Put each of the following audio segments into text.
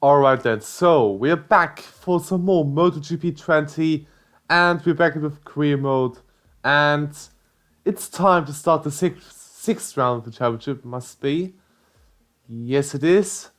Alright then, so we're back for some more MotoGP 20 and we're back with career mode and it's time to start the sixth round of the championship, must be. Yes it is.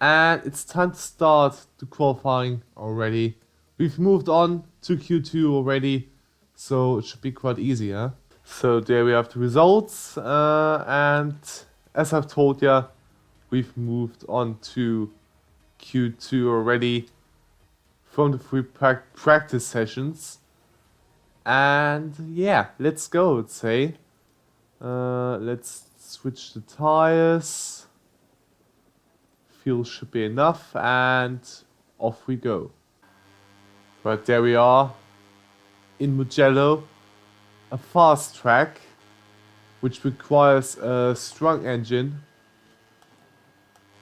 And it's time to start the qualifying already. We've moved on to Q2 already, so it should be quite easy, huh? So there we have the results and as I've told ya, we've moved on to Q2 already from the free practice sessions. And yeah, let's go, let's say. Let's switch the tires. Fuel should be enough and off we go. Right, there we are in Mugello, a fast track which requires a strong engine.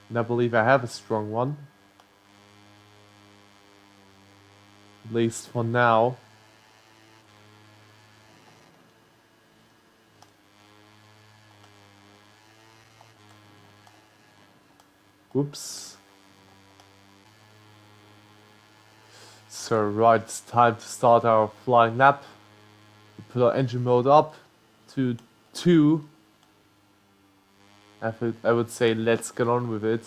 And I believe I have a strong one. At least for now. Whoops. So right, it's time to start our flying lap. We put our engine mode up to 2. I would say let's get on with it.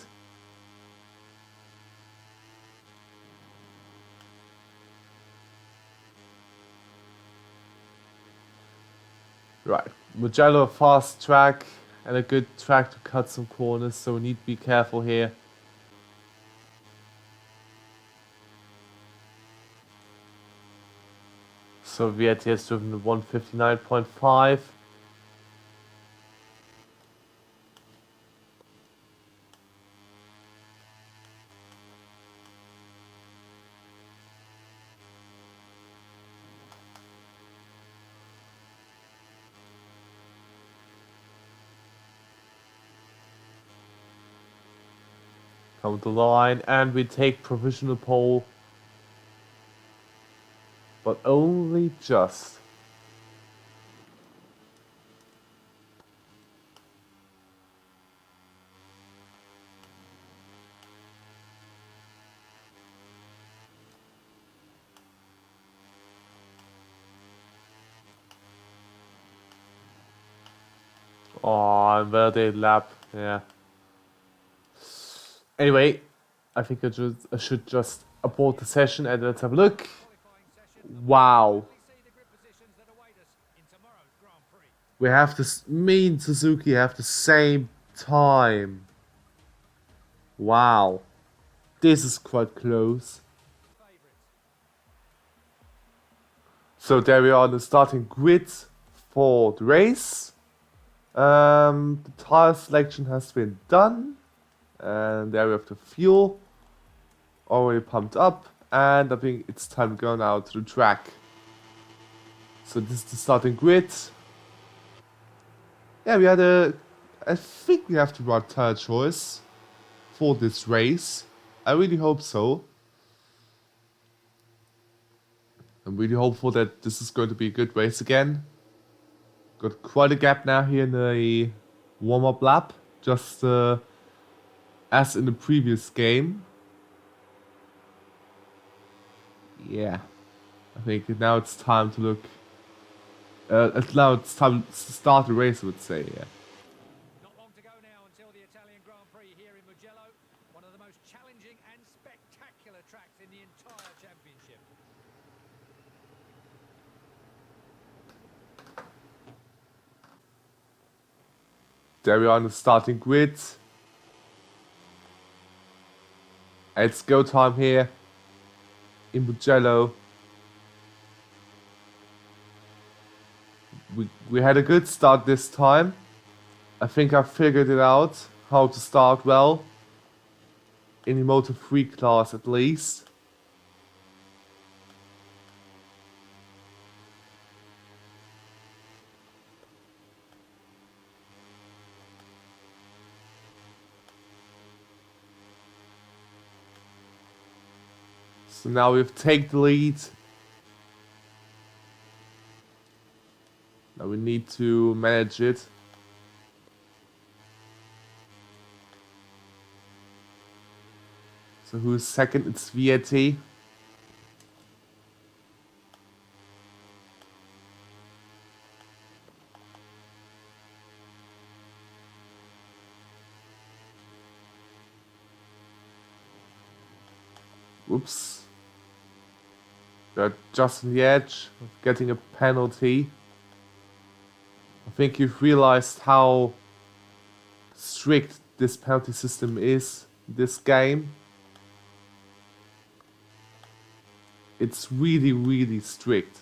Right, Mugello, fast track and a good track to cut some corners, so we need to be careful here. So Vietti has driven the 159.5. Come to the line and we take provisional pole. But only just. Oh, Verde lap, yeah. Anyway, I think I should just abort the session and let's have a look. Wow. We have this, me and Suzuki have the same time. Wow. This is quite close. So there we are on the starting grid for the race. The tire selection has been done. And there we have the fuel. Already pumped up. And I think it's time to go now to the track. So this is the starting grid. Yeah, I think we have the right tire choice for this race. I really hope so. I'm really hopeful that this is going to be a good race again. Got quite a gap now here in the warm-up lap. Just as in the previous game. Yeah. I think now it's time to look. Now it's time to start the race, I would say, yeah. Not long to go now until the Italian Grand Prix here in Mugello, one of the most challenging and spectacular tracks in the entire championship. There we are on the starting grid. It's go time here in Mugello. We had a good start this time. I think I figured it out how to start well. In the Moto 3 class at least. So now we've taken the lead. Now we need to manage it. So who's second? It's VAT. Whoops. They're just on the edge of getting a penalty. I think you've realized how strict this penalty system is in this game. It's really, really strict.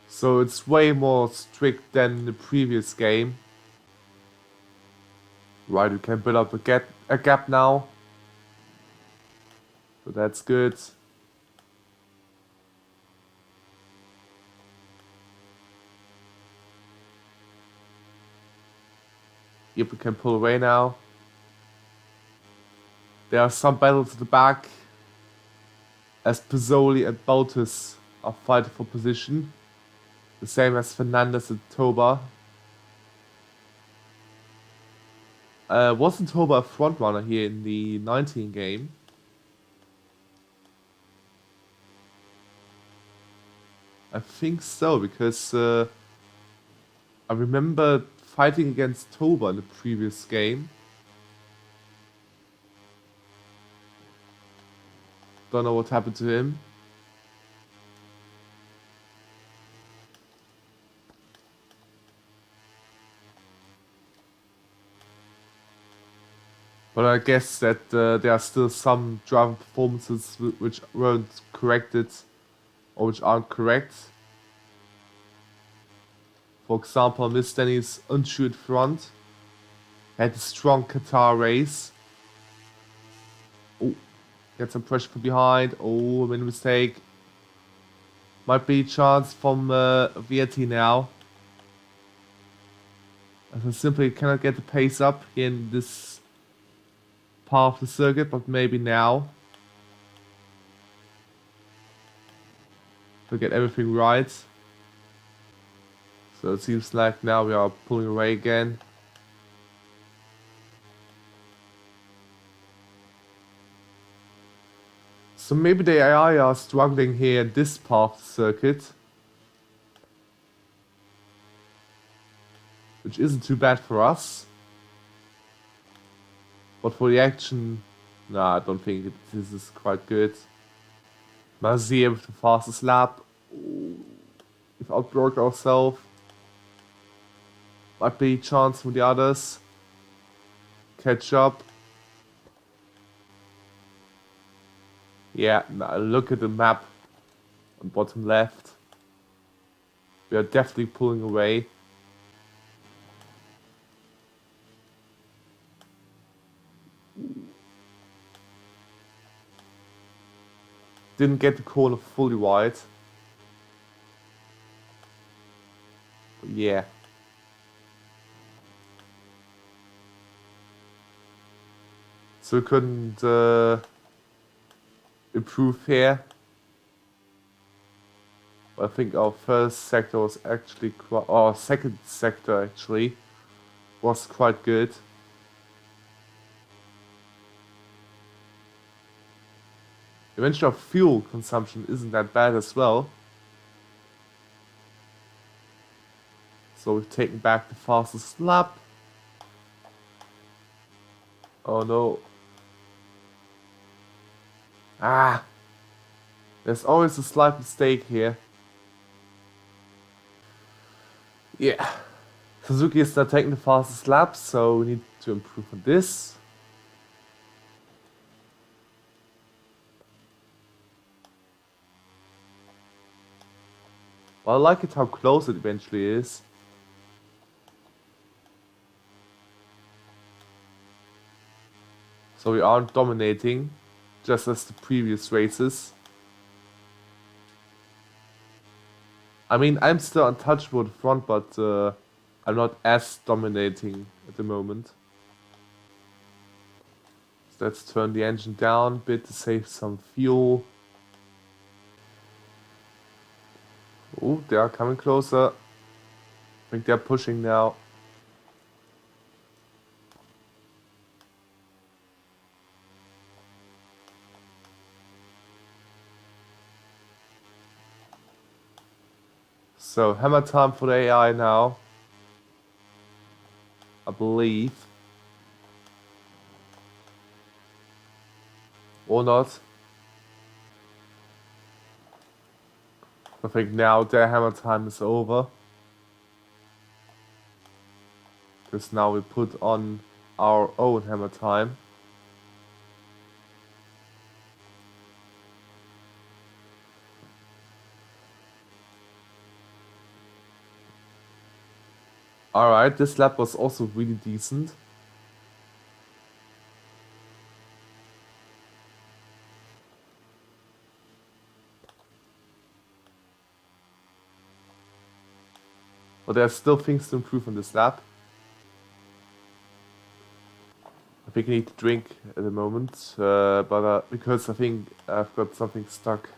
So it's way more strict than the previous game. Right, we can build up a gap now. So that's good. Yep, we can pull away now. There are some battles at the back, as Pizzoli and Bautis are fighting for position. The same as Fernandez and Toba. Wasn't Toba a frontrunner here in the 19 game? I think so, because I remember fighting against Toba in the previous game. Don't know what happened to him. But I guess that there are still some driving performances which weren't corrected or which aren't correct. For example, Miss Denny's unshoot front had a strong Qatar race. Oh, get some pressure from behind. Oh, I made a mistake. Might be a chance from Vietti now. As I simply cannot get the pace up in this part of the circuit, but maybe now. To get everything right. So it seems like now we are pulling away again. So maybe the AI are struggling here in this part of the circuit. Which isn't too bad for us. But for the action, nah, I don't think this is quite good. Mazier with the fastest lap. We've outbroke ourselves. Might be a chance for the others. Catch up. Yeah, now look at the map on bottom left. We are definitely pulling away. Didn't get the corner fully wide. But yeah. So we couldn't improve here. But I think our first sector was actually quite, our second sector actually was quite good. Eventually our fuel consumption isn't that bad as well. So we've taken back the fastest lap. Oh no. Ah! There's always a slight mistake here. Yeah. Suzuki is now taking the fastest lap, so we need to improve on this. But I like it how close it eventually is. So we aren't dominating, just as the previous races. I mean, I'm still untouchable at the front, but I'm not as dominating at the moment. So let's turn the engine down a bit to save some fuel. Oh, they are coming closer. I think they're pushing now. So, hammer time for the AI now. I believe. Or not. I think now their hammer time is over. Because now we put on our own hammer time. Alright, this lap was also really decent. But there's still things to improve on this lap. I think I need to drink at the moment, because I think I've got something stuck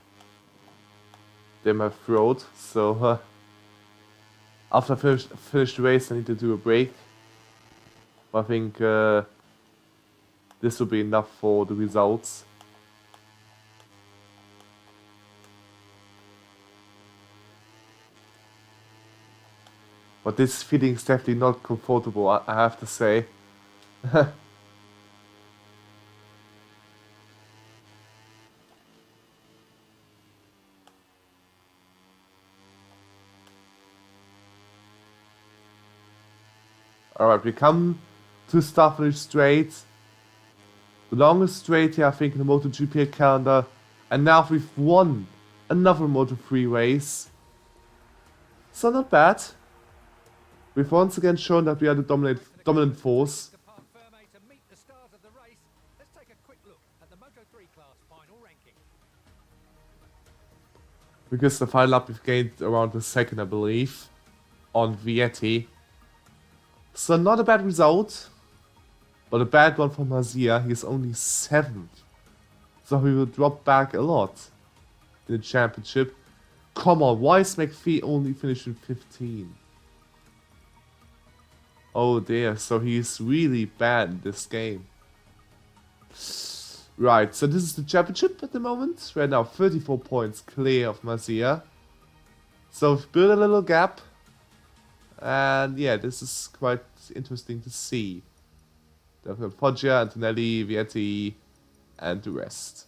in my throat. So after I finish the race, I need to do a break. I think this will be enough for the results. But this feeling is definitely not comfortable, I have to say. Alright, we come to Starfish Strait. The longest straight here, I think, in the MotoGP calendar. And now we've won another Moto3 race. So not bad. We've once again shown that we are the dominant force. To Parc Ferme to meet the stars of the race. Let's take a quick look at the Moto3 class final ranking. Because the final lap we've gained around a second, I believe, on Vietti. So not a bad result, but a bad one for Mazia. He's only 7th. So he will drop back a lot in the championship. Come on, why is McPhee only finishing 15? Oh dear, so he's really bad in this game. Right, so this is the championship at the moment. We're now 34 points clear of Mazia. So we've built a little gap. And yeah, this is quite interesting to see. We've got Foggia, Antonelli, Vietti, and the rest.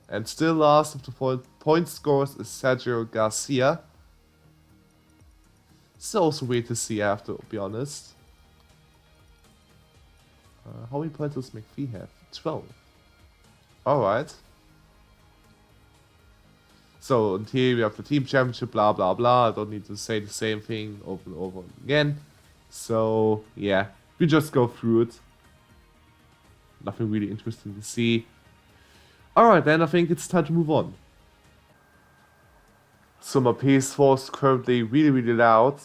And still last of the point scorers is Sergio Garcia. It's also weird to see, I have to be honest. How many points does McPhee have? 12. Alright. So, in here we have the team championship, blah blah blah. I don't need to say the same thing over and over again. So, yeah. We just go through it. Nothing really interesting to see. Alright then, I think it's time to move on. So my PS4 is currently really loud.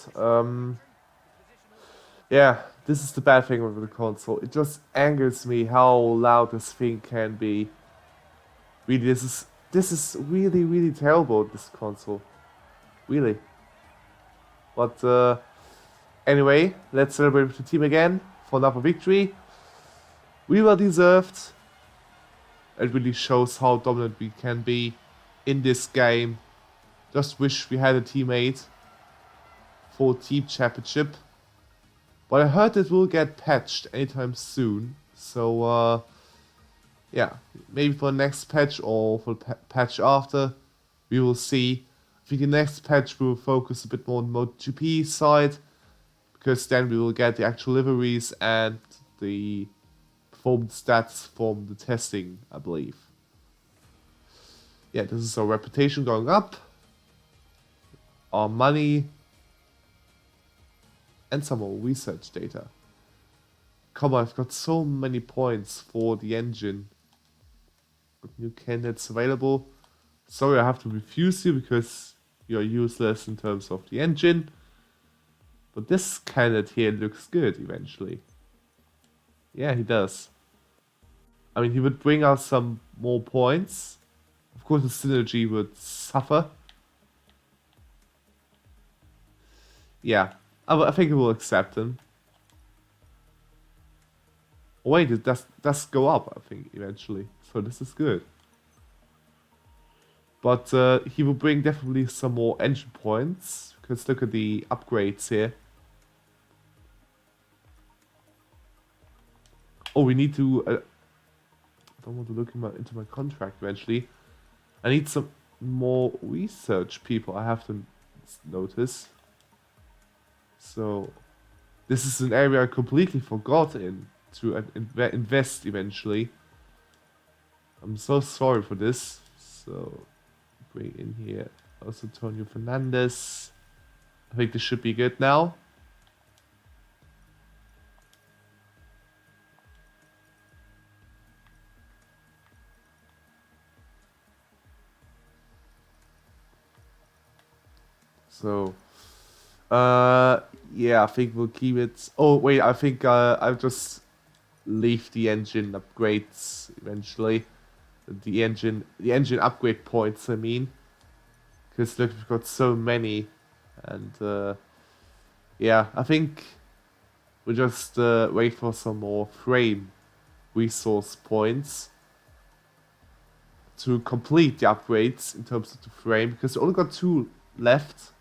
Yeah, this is the bad thing with the console. It just angers me how loud this thing can be. Really, this is really terrible, this console. Really. But anyway, let's celebrate with the team again for another victory. We were deserved. It really shows how dominant we can be in this game. Just wish we had a teammate for team championship. But I heard it will get patched anytime soon. So yeah, maybe for the next patch or for the patch after, we will see. I think the next patch will focus a bit more on the MotoGP side, because then we will get the actual liveries and the performance stats from the testing, I believe. Yeah, this is our reputation going up, our money, and some more research data. Come on, I've got so many points for the engine. New candidates available. Sorry, I have to refuse you because you're useless in terms of the engine. But this candidate here looks good eventually. Yeah, he does. I mean, he would bring us some more points. Of course, the synergy would suffer. Yeah, I think I will accept him. Oh, wait, it does go up, I think, eventually. So this is good. But he will bring definitely some more engine points. Because look at the upgrades here. Oh, we need to... I don't want to look into my contract eventually. I need some more research people, I have to notice. So, this is an area I completely forgot in to invest eventually. I'm so sorry for this. So, bring in here also Antonio Fernandez. I think this should be good now. So, yeah, I think we'll keep it. Oh, wait, I think I'll just leave the engine upgrades eventually. The engine upgrade points, I mean. Because look, we've got so many. And, yeah, I think we'll just wait for some more frame resource points to complete the upgrades in terms of the frame. Because we only got 2 left.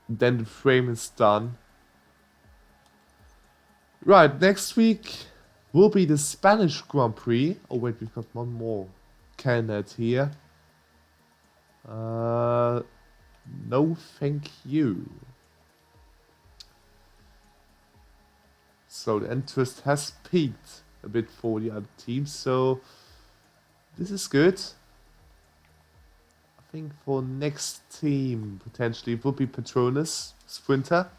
Then the frame is done. Right, next week will be the Spanish Grand Prix. Oh wait, we've got one more candidate here. No, thank you. So the interest has peaked a bit for the other teams, so this is good. I think for next team, potentially, it will be Petronas Sprinter.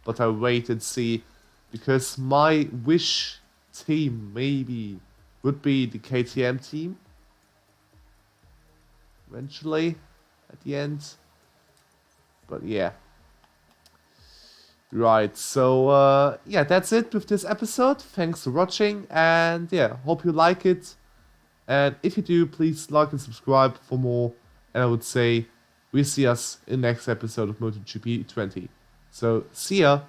But I'll wait and see. Because my wish team, maybe, would be the KTM team. Eventually, at the end. But yeah. Right, so, yeah, that's it with this episode. Thanks for watching. And yeah, hope you like it. And if you do, please like and subscribe for more. And I would say, we see us in the next episode of MotoGP 20. So, see ya!